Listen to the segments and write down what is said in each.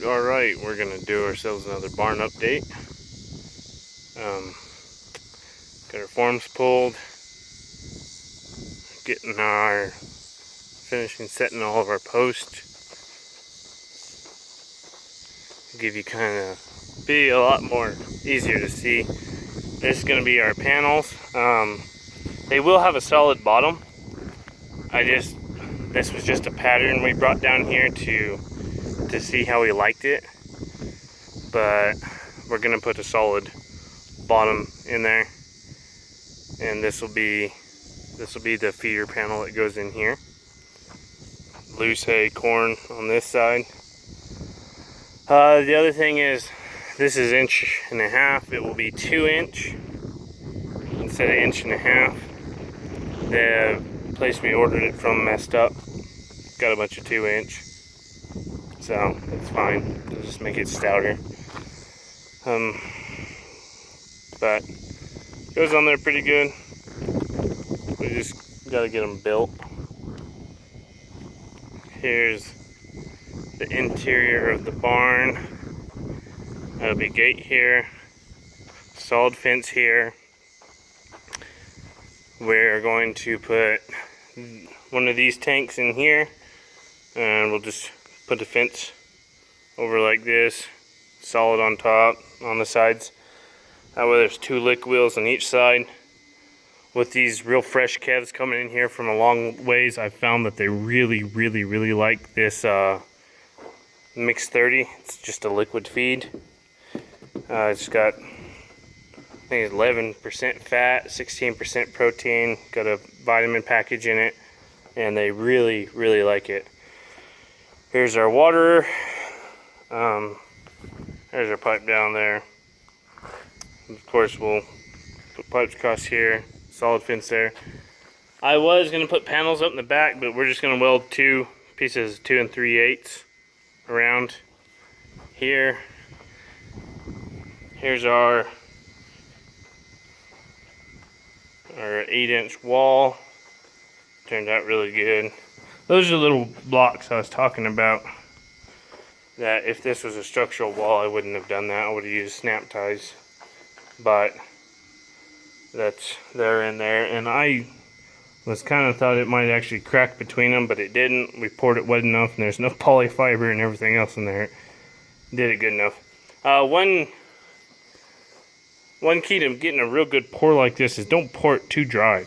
Alright, we're gonna do ourselves another barn update. Got our forms pulled, getting our finishing setting all of our posts. Give you be a lot more easier to see. This is gonna be our panels. They will have a solid bottom. This was just a pattern we brought down here to see how we liked it, but we're gonna put a solid bottom in there, and this will be the feeder panel that goes in here. Loose hay corn on this side. The other thing is, this is 1.5 inches. It will be 2 inch instead of 1.5 inches. The place we ordered it from messed up. Got a bunch of 2 inch. So it's fine. We'll just make it stouter. But it goes on there pretty good. We just gotta get them built. Here's the interior of the barn. There'll be a gate here, solid fence here. We're going to put one of these tanks in here, and we'll just put the fence over like this, solid on top, on the sides. That way there's 2 lick wheels on each side. With these real fresh calves coming in here from a long ways, I've found that they really like this Mix 30. It's just a liquid feed. It's got, I think it's 11% fat, 16% protein, got a vitamin package in it, and they really like it. Here's our water. There's our pipe down there. Of course, we'll put pipes across here, solid fence there. I was gonna put panels up in the back, but we're just gonna weld 2 pieces, 2 3/8 around here. Here's our 8-inch wall. Turned out really good. Those are the little blocks I was talking about, that if this was a structural wall, I wouldn't have done that. I would have used snap ties, but they're in there, and I was thought it might actually crack between them, but it didn't. We poured it wet enough, and there's no polyfiber and everything else in there. Did it good enough. One key to getting a real good pour like this is don't pour it too dry.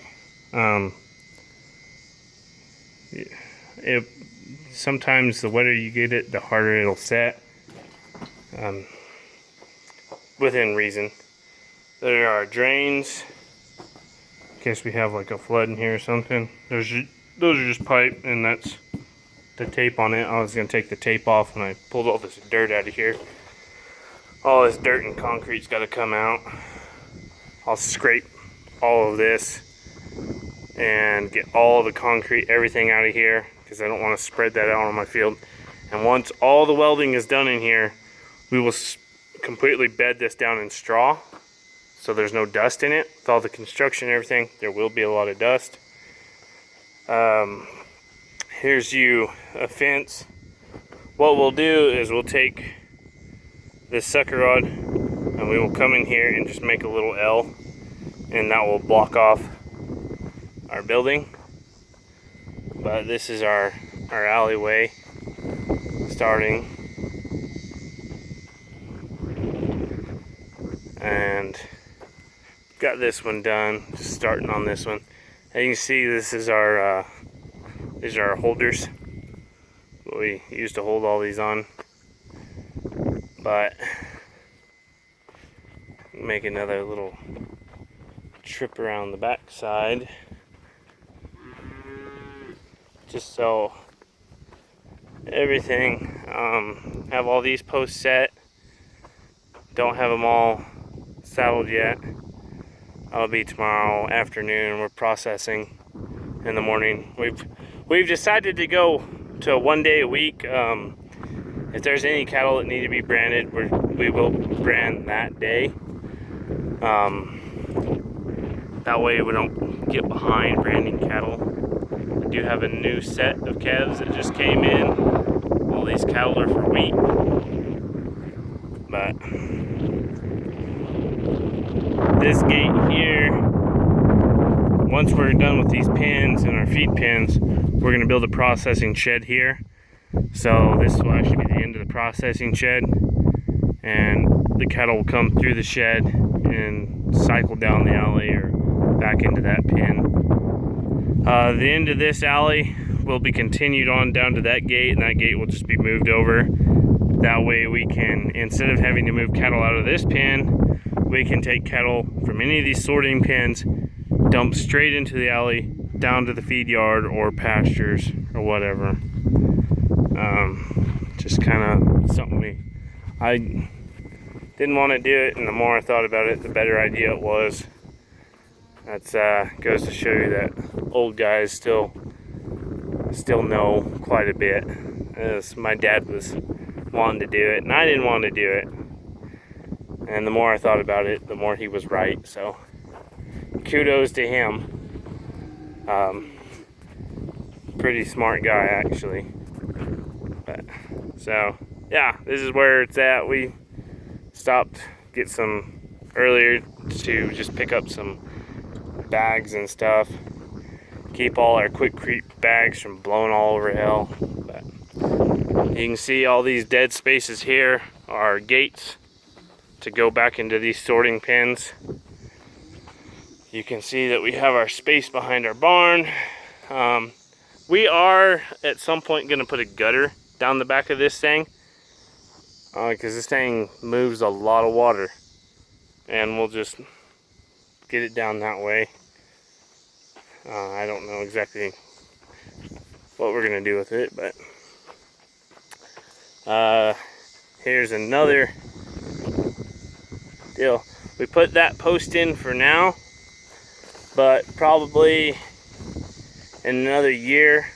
Sometimes the wetter you get it, the harder it'll set. Within reason. There are drains, in case we have like a flood in here or something. Those are just pipe, and that's the tape on it. I was gonna take the tape off when I pulled all this dirt out of here. All this dirt and concrete's got to come out. I'll scrape all of this and get all the concrete, everything out of here, because I don't want to spread that out on my field. And once all the welding is done in here, we will completely bed this down in straw, so there's no dust in it. With all the construction and everything, there will be a lot of dust. Here's a fence. What we'll do is we'll take this sucker rod, and we will come in here and just make a little L, and that will block off our building. But this is our alleyway starting, and got this one done, just starting on this one. And you can see this is these are our holders, what we use to hold all these on. But make another little trip around the back side, just so everything, have all these posts set. Don't have them all saddled yet. I'll be tomorrow afternoon. We're processing in the morning. We've decided to go to 1 day a week. If there's any cattle that need to be branded, we will brand that day. That way we don't get behind branding cattle. I do have a new set of calves that just came in. All these cattle are for wheat. but this gate here, once we're done with these pens and our feed pens, we're going to build a processing shed here. So this will actually be the end of the processing shed, and the cattle will come through the shed and cycle down the alley or back into that pen. The end of this alley will be continued on down to that gate, and that gate will just be moved over. That way we can, instead of having to move cattle out of this pen, we can take cattle from any of these sorting pens, dump straight into the alley, down to the feed yard or pastures or whatever. Just kind of something I didn't want to do it, and the more I thought about it, the better idea it was. That goes to show you that old guys still know quite a bit. As my dad was wanting to do it, and I didn't want to do it. And the more I thought about it, the more he was right. So kudos to him. Pretty smart guy, actually. But so yeah, this is where it's at. We stopped, get some earlier to just pick up some bags and stuff, keep all our Quikrete bags from blowing all over hell. But you can see all these dead spaces here are gates to go back into these sorting pens. You can see that we have our space behind our barn. We are at some point going to put a gutter down the back of this thing, because this thing moves a lot of water, and we'll just get it down that way. I don't know exactly what we're gonna do with it, but here's another deal. We put that post in for now, but probably in another year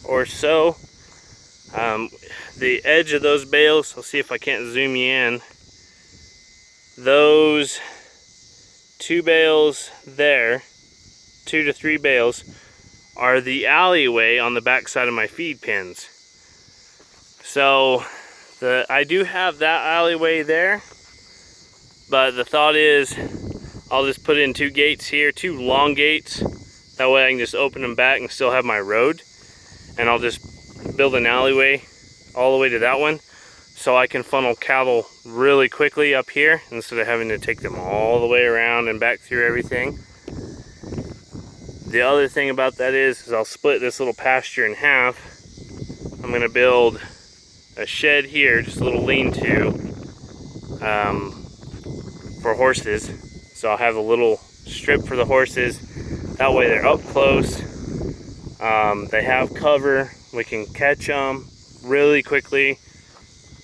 or so, the edge of those bales, I'll see if I can't zoom you in, those 2 bales there, 2 to 3 bales, are the alleyway on the back side of my feed pens. So I do have that alleyway there, but the thought is I'll just put in 2 gates here, 2 long gates. That way I can just open them back and still have my road, and I'll just build an alleyway all the way to that one, so I can funnel cattle really quickly up here instead of having to take them all the way around and back through everything. The other thing about that is I'll split this little pasture in half. I'm going to build a shed here, just a little lean-to for horses. So I'll have a little strip for the horses. That way they're up close. They have cover. We can catch them really quickly,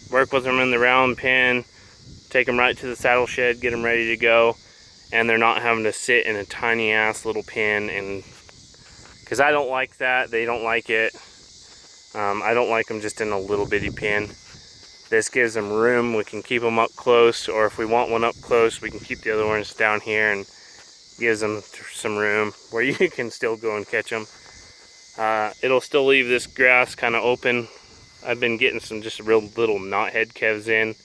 work with them in the round pen, take them right to the saddle shed, get them ready to go. And they're not having to sit in a tiny ass little pen, and because I don't like that, they don't like it. I don't like them just in a little bitty pen. This gives them room. We can keep them up close, or if we want one up close, we can keep the other ones down here, and gives them some room where you can still go and catch them. It'll still leave this grass kind of open. I've been getting some just real little knothead calves in,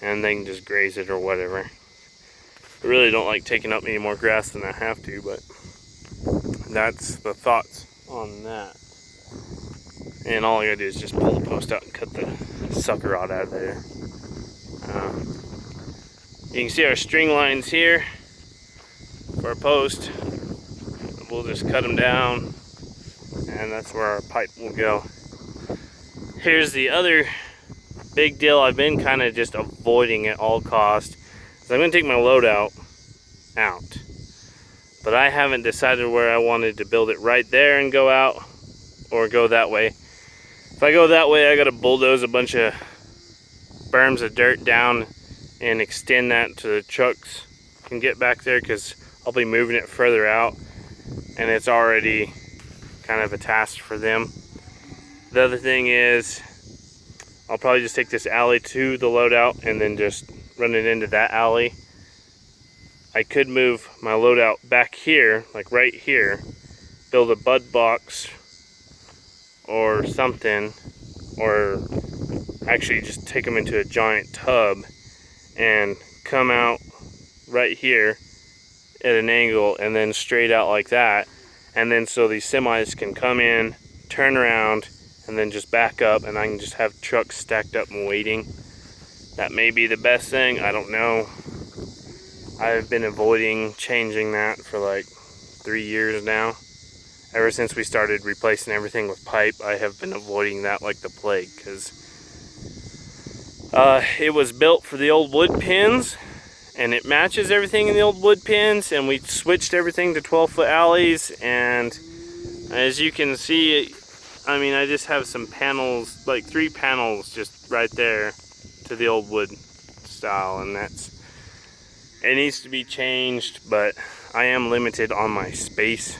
and they can just graze it or whatever. I really don't like taking up any more grass than I have to, but that's the thoughts on that. And all I gotta do is just pull the post out and cut the sucker rod out of there. You can see our string lines here for a post. We'll just cut them down, and that's where our pipe will go. Here's the other big deal I've been kind of just avoiding at all costs. I'm going to take my load out, but I haven't decided where I wanted to build it, right there and go out, or go that way. If I go that way, I got to bulldoze a bunch of berms of dirt down and extend that to the trucks can get back there, because I'll be moving it further out, and it's already kind of a task for them. The other thing is, I'll probably just take this alley to the loadout and then just run it into that alley. I could move my loadout back here, like right here, build a bud box or something, or actually just take them into a giant tub and come out right here at an angle and then straight out like that. And then so these semis can come in, turn around, and then just back up, and I can just have trucks stacked up and waiting. That may be the best thing, I don't know. I've been avoiding changing that for like 3 years now. Ever since we started replacing everything with pipe, I have been avoiding that like the plague, because it was built for the old wood pins, and it matches everything in the old wood pins, and we switched everything to 12-foot alleys, and as you can see, I mean, I just have some panels, like 3 panels just right there to the old wood style, and it needs to be changed, but I am limited on my space,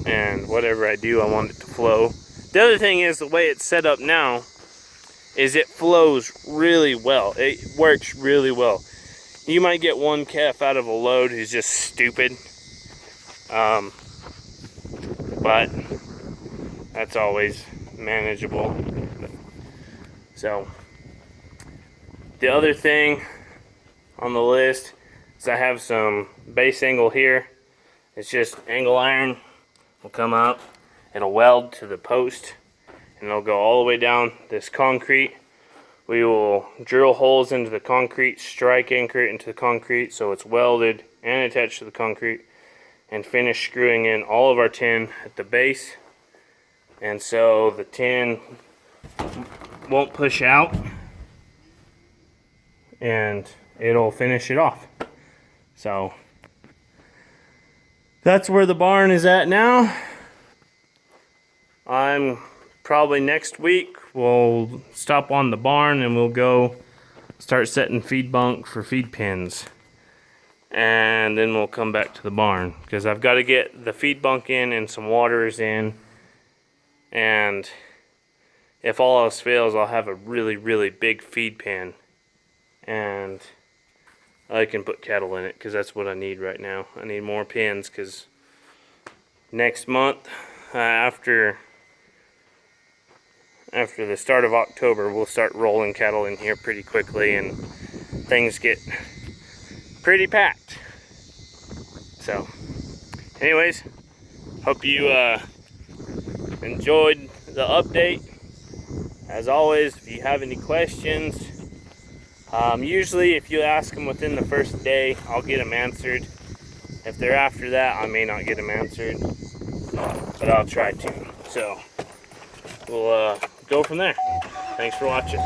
and whatever I do, I want it to flow. The other thing is, the way it's set up now is it flows really well. It works really well. You might get one calf out of a load who's just stupid, but that's always manageable. So the other thing on the list is I have some base angle here. It's just angle iron. Will come up, it'll weld to the post, and it'll go all the way down this concrete. We will drill holes into the concrete, strike anchor it into the concrete so it's welded and attached to the concrete, and finish screwing in all of our tin at the base. And so the tin won't push out, and it'll finish it off. So that's where the barn is at now. I'm probably next week we'll stop on the barn and we'll go start setting feed bunk for feed pins. And then we'll come back to the barn, because I've got to get the feed bunk in and some waters in. And if all else fails, I'll have a really, really big feed pen. And I can put cattle in it, because that's what I need right now. I need more pens, because next month, after the start of October, we'll start rolling cattle in here pretty quickly, and things get pretty packed. So, anyways, hope you enjoyed the update. As always, if you have any questions, usually if you ask them within the first day, I'll get them answered. If they're after that, I may not get them answered, but I'll try to. So we'll go from there. Thanks for watching.